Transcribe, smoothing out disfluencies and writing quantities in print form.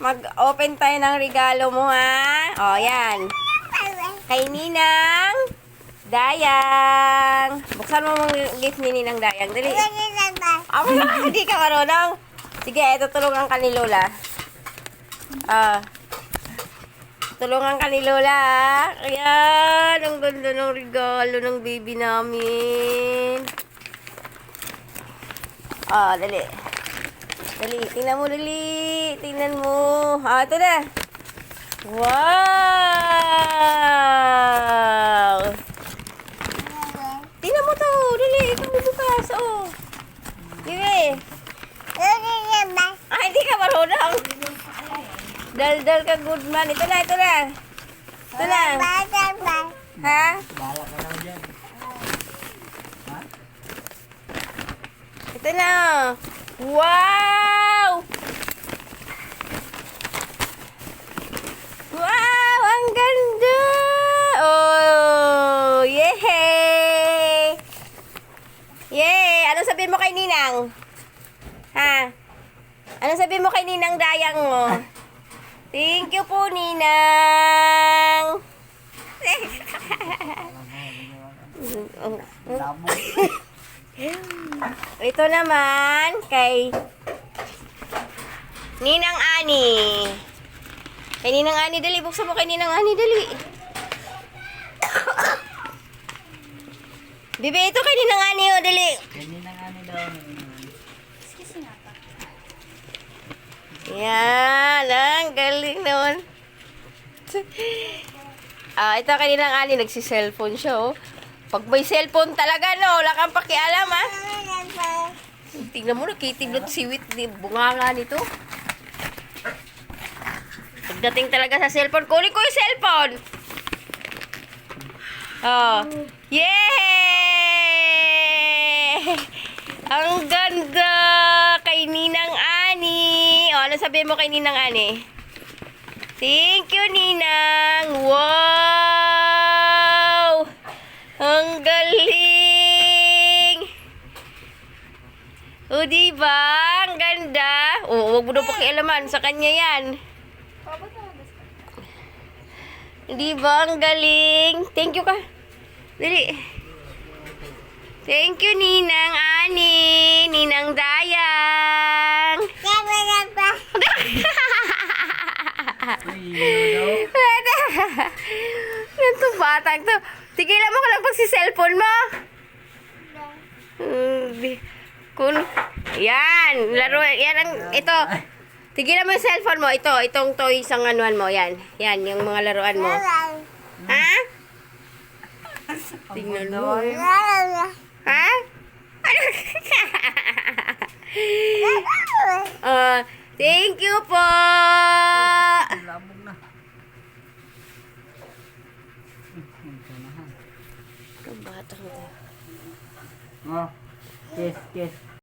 Mag-open tayo ng regalo mo, ha? O, yan. Kay Ninang Dayang. Buksan mo mong gift ni Ninang Dayang. Dali. Ako na, hindi ka marunong. Sige, ito tulungan ka ni Lola. Tulungan ka ni Lola, ha? Ayan, ang ganda ng regalo ng baby namin. Dali. Dali, tingnan mo, dali. Tingnan mo. Ito na. Wow! Tingnan mo to. Dali, ikaw bubukas. Dali. Hindi ka marunong. Dal-dal ka, good man. Ito na. Ito na. Ha? Bala ka lang dyan. Ha? Ito na. Wow! Wow! Ang ganda! Oh! Yay! Yay! Ano sabihin mo kay Ninang? Ha? Ano sabihin mo kay Ninang Dayang mo? Thank you po, Ninang! Labo. Ito naman kay Ninang Ani. Kay Ninang Ani, dali. Buksan mo kay Ninang Ani, dali. Bibi, ito kay Ninang Ani, dali. Ganyan na nga daw. Yan, ang galing naman. Ito kay Ninang Ani, nagsi-cellphone siya, oh. Pag may cellphone talaga, no, wala kang pakialam, ha. Tingnan mo, nakitiblot siwit, bunga nga nito. Pagdating talaga sa cellphone, kunin ko yung cellphone. Yay! Ang ganda kay Ninang Ani. Ano sabihin mo kay Ninang Ani? Thank you, Ninang. Wow! Ang galing! O, diba? Ang ganda. Huwag mo na pakialaman. Sa kanya yan. Diba? Ang galing. Thank you ka. Dali. Thank you, Ninang Ani. Ninang Dayang. Ito batang to. Tigilan mo ka lang pag si cellphone mo. Yan. Laro. Yan ang, ito. Tigilan mo yung cellphone mo. Itong toy isang anuan mo. Yan. Yan, yung mga laruan mo. Ha? Tingnan mo. Ha? Thank you po. Labog na. Ang batang to. Kiss.